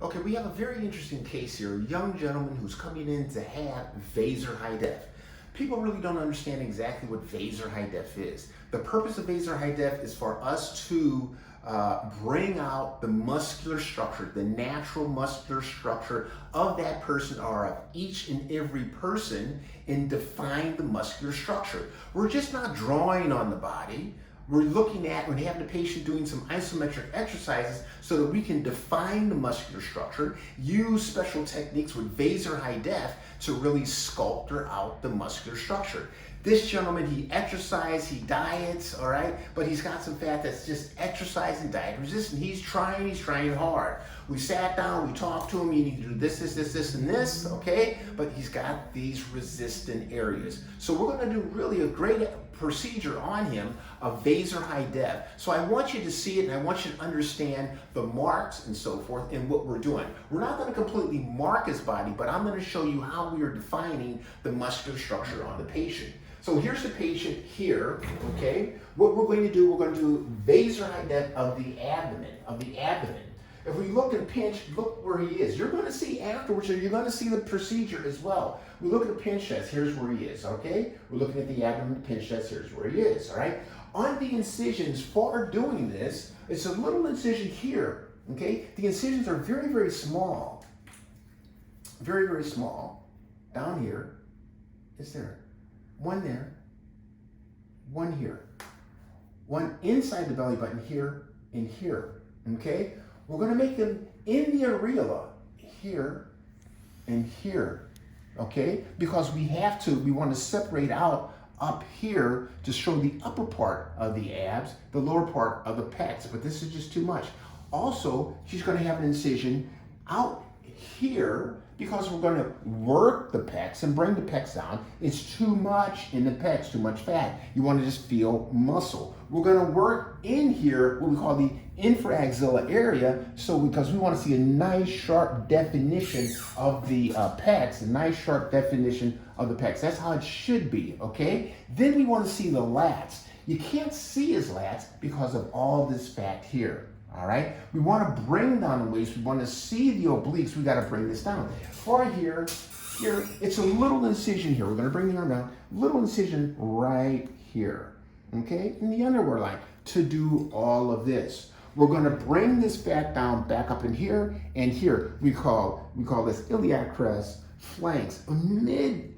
Okay, we have a very interesting case here. A young gentleman who's coming in to have Vaser High Def. People really don't understand exactly what Vaser High Def is. The purpose of Vaser High Def is for us to bring out the muscular structure, the natural muscular structure of that person or of each and every person, and define the muscular structure. We're just not drawing on the body. We're looking at when we have the patient doing some isometric exercises so that we can define the muscular structure, use special techniques with Vaser High Def to really sculpture out the muscular structure. This gentleman, he exercises, he diets, all right, but he's got some fat that's just exercise and diet resistant. He's trying hard. We sat down, we talked to him, you need to do this, and this, okay? But he's got these resistant areas. So we're gonna do really a great procedure on him, a Vaser High Def. So I want you to see it and I want you to understand the marks and so forth and what we're doing. We're not gonna completely mark his body, but I'm gonna show you how we are defining the muscular structure on the patient. So here's the patient here, okay? What we're going to do, we're going to do Vaser High Def of the abdomen, If we look and pinch, look where he is. You're going to see afterwards, or you're going to see the procedure as well. We look at the pinch test, here's where he is, okay? We're looking at the abdomen pinch test, here's where he is, all right? On the incisions for doing this, it's a little incision here, okay? The incisions are very, very small. Very, very small. Down here, is there? One there, one here, one inside the belly button here and here, okay? We're gonna make them in the areola, here and here, okay? Because we wanna separate out up here to show the upper part of the abs, the lower part of the pecs, but this is just too much. Also, she's gonna have an incision out here because we're going to work the pecs and bring the pecs down. It's too much in the pecs, too much fat. You want to just feel muscle. We're going to work in here, what we call the infraaxilla area, because we want to see a nice sharp definition of the pecs, a nice sharp definition of the pecs. That's how it should be, okay? Then we want to see the lats. You can't see his lats because of all this fat here. All right, we want to bring down the waist. We want to see the obliques. We got to bring this down. For here, it's a little incision here. We're going to bring the arm down. Little incision right here. Okay, in the underwear line to do all of this. We're going to bring this fat down back up in here and here. We call this iliac crest, flanks, a mid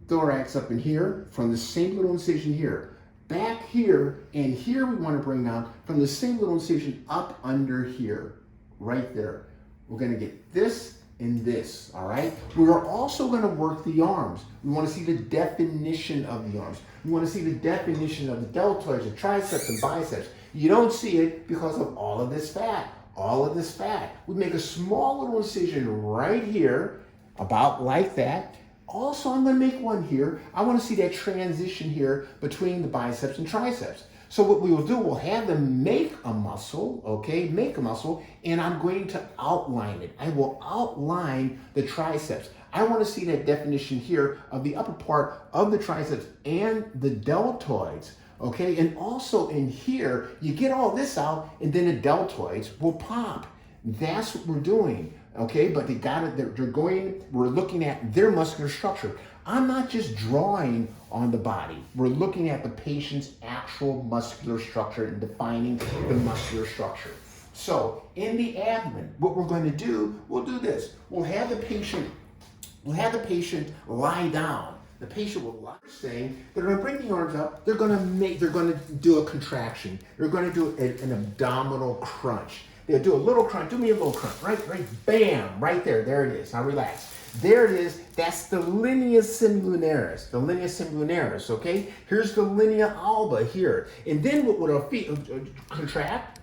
thorax up in here from the same little incision here. Back here, and here we want to bring down from the same little incision up under here, right there. We're going to get this and this, all right? We are also going to work the arms. We want to see the definition of the arms. We want to see the definition of the deltoids, the triceps, and biceps. You don't see it because of all of this fat. All of this fat. We make a small little incision right here, about like that. Also, I'm going to make one here. I want to see that transition here between the biceps and triceps. So what we will do, we'll have them make a muscle, okay? Make a muscle, and I'm going to outline it. I will outline the triceps. I want to see that definition here of the upper part of the triceps and the deltoids, okay? And also in here, you get all this out, and then the deltoids will pop. That's what we're doing. Okay, but we're looking at their muscular structure. I'm not just drawing on the body. We're looking at the patient's actual muscular structure and defining the muscular structure. So in the abdomen, what we're going to do, we'll do this. We'll have the patient lie down. The patient will lie. Saying they're going to bring the arms up. They're going to do a contraction. They're going to do an abdominal crunch. They'll do a little crunch. Do me a little crunch. Right, bam, right there. There it is. Now relax. There it is. That's the linea similinaris. The linea similinaris, okay? Here's the linea alba here. And then what would our feet contract,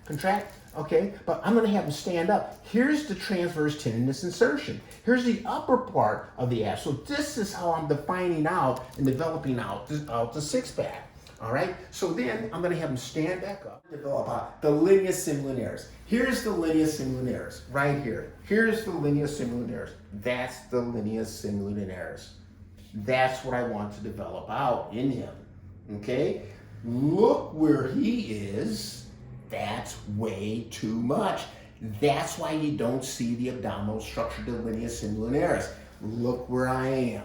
okay? But I'm going to have them stand up. Here's the transverse tendinous insertion. Here's the upper part of the abs. So this is how I'm defining out and developing out the six-pack. All right, so then I'm going to have them stand back up and develop the linea similinaris. Here's the linea similinaris right here. Here's the linea similinaris. That's the linea similinaris. That's what I want to develop out in him. Okay, look where he is. That's way too much. That's why you don't see the abdominal structure, the linea similinaris. Look where I am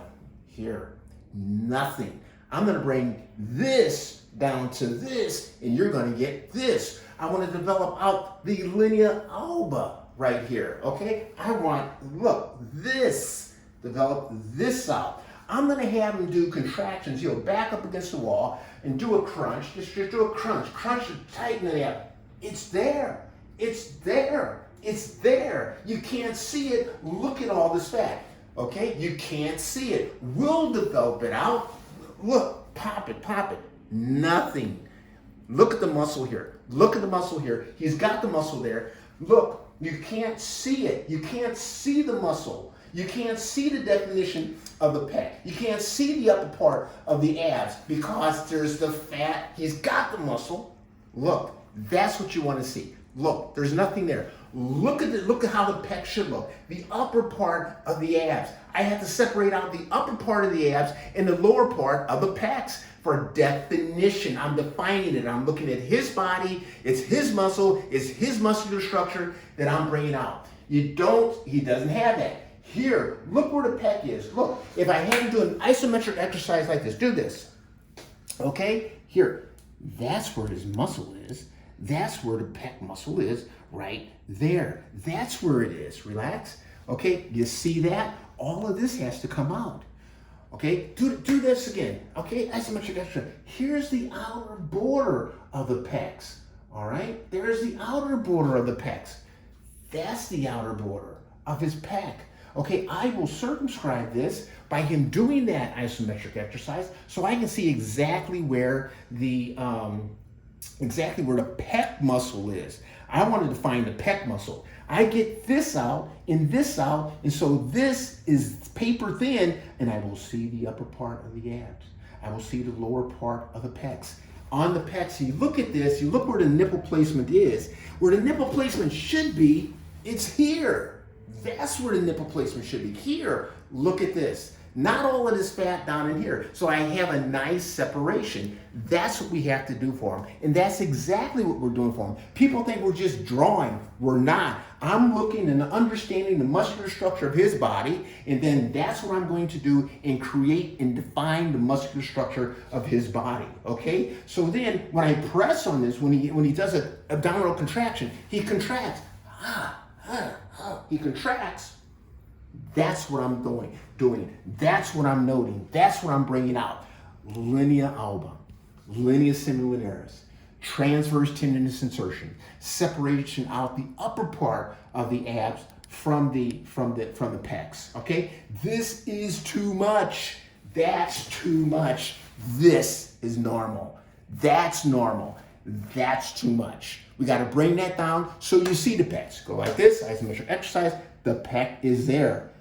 here. Nothing. I'm going to bring this down to this, and you're going to get this. I want to develop out the linea alba right here, okay? I want, look, this, develop this out. I'm going to have him do contractions. He'll back up against the wall and do a crunch. Just do a crunch. Crunch to tighten it up. It's there. It's there. It's there. You can't see it. Look at all this fat. Okay? You can't see it. We'll develop it out. Look, pop it, pop it. Nothing. Look at the muscle here. Look at the muscle here. He's got the muscle there. Look, you can't see it. You can't see the muscle. You can't see the definition of the pec. You can't see the upper part of the abs because there's the fat. He's got the muscle. Look, that's what you want to see. Look, there's nothing there. Look at how the pec should look. The upper part of the abs. I have to separate out the upper part of the abs and the lower part of the pecs for definition. I'm defining it. I'm looking at his body. It's his muscle. It's his muscular structure that I'm bringing out. He doesn't have that. Here, look where the pec is. Look, if I had to do an isometric exercise like this, do this. Okay? Here, that's where his muscle is. That's where the pec muscle is, right there. That's where it is. Relax. Okay, you see that? All of this has to come out. Okay, do this again. Okay, isometric exercise. Here's the outer border of the pecs. All right, there's the outer border of the pecs. That's the outer border of his pec. Okay, I will circumscribe this by him doing that isometric exercise so I can see exactly where the pec muscle is. I wanted to find the pec muscle. I get this out, and so this is paper thin, and I will see the upper part of the abs. I will see the lower part of the pecs. On the pecs, you look at this, you look where the nipple placement is. Where the nipple placement should be, it's here. That's where the nipple placement should be. Here, look at this. Not all of this fat down in here. So I have a nice separation. That's what we have to do for him. And that's exactly what we're doing for him. People think we're just drawing. We're not. I'm looking and understanding the muscular structure of his body, and then that's what I'm going to do and create and define the muscular structure of his body. Okay? So then when I press on this, when he does an abdominal contraction, he contracts. He contracts. That's what I'm doing. That's what I'm noting. That's what I'm bringing out. Linea alba, linea similinaris, transverse tendinous insertion, separation out the upper part of the abs from the pecs. Okay, this is too much. That's too much. This is normal. That's normal. That's too much. We got to bring that down so you see the pecs. Go like this, isometric exercise. The pec is there,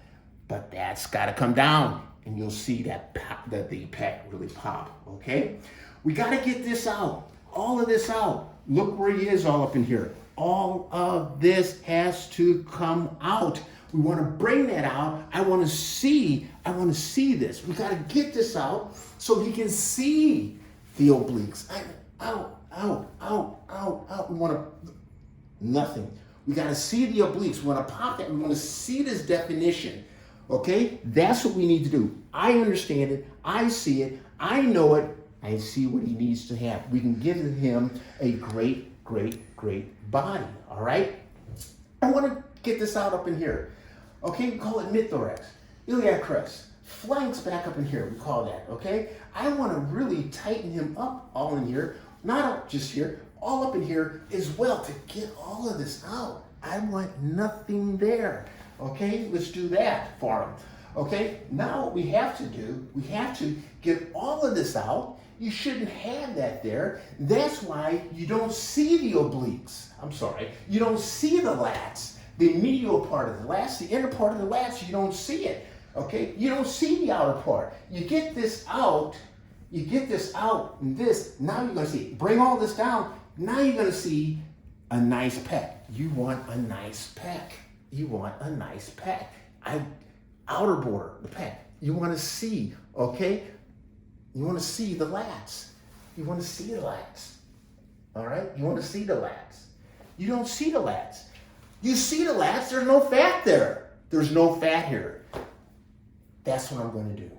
but that's got to come down, and you'll see that the pec really pop. Okay, we got to get this out, all of this out. Look where he is, all up in here. All of this has to come out. We want to bring that out. I want to see this. We got to get this out so he can see the obliques. Out. We want to, nothing. We got to see the obliques. We want to pop that. We want to see this definition. Okay? That's what we need to do. I understand it. I see it. I know it. I see what he needs to have. We can give him a great body. All right? I want to get this out up in here. Okay? We call it mid-thorax, iliac crest, flanks back up in here. We call that. Okay? I want to really tighten him up all in here. Not up just here, all up in here as well to get all of this out. I want nothing there. Okay, let's do that for him. Okay, now what we have to do, we have to get all of this out. You shouldn't have that there. That's why you don't see the obliques. I'm sorry, you don't see the lats. The medial part of the lats, the inner part of the lats, you don't see it. Okay, you don't see the outer part. You get this out. You get this out and this, now you're going to see, bring all this down, now you're going to see a nice pec. You want a nice pec. You want a nice pec. Outer border, the pec. You want to see, okay? You want to see the lats. You want to see the lats. All right? You want to see the lats. You don't see the lats. You see the lats, there's no fat there. There's no fat here. That's what I'm going to do,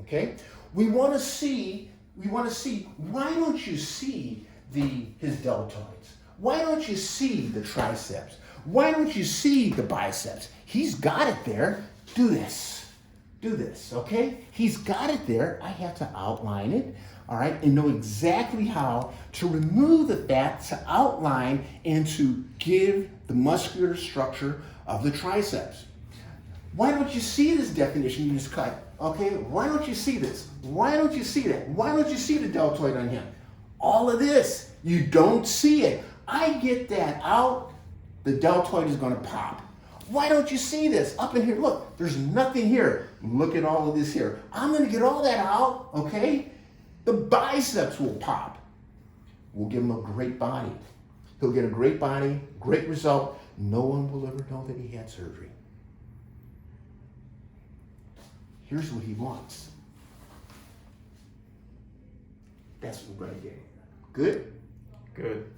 okay? We want to see, why don't you see his deltoids? Why don't you see the triceps? Why don't you see the biceps? He's got it there. Do this, okay? He's got it there. I have to outline it, all right, and know exactly how to remove the fat, to outline, and to give the muscular structure of the triceps. Why don't you see this definition you just cut? Okay, why don't you see this? Why don't you see that? Why don't you see the deltoid on him? All of this, you don't see it. I get that out, the deltoid is going to pop. Why don't you see this? Up in here, look, there's nothing here. Look at all of this here. I'm going to get all that out, okay? The biceps will pop. We'll give him a great body. He'll get a great body, great result. No one will ever know that he had surgery. Here's what he wants. That's what we're going to get. Good? Good.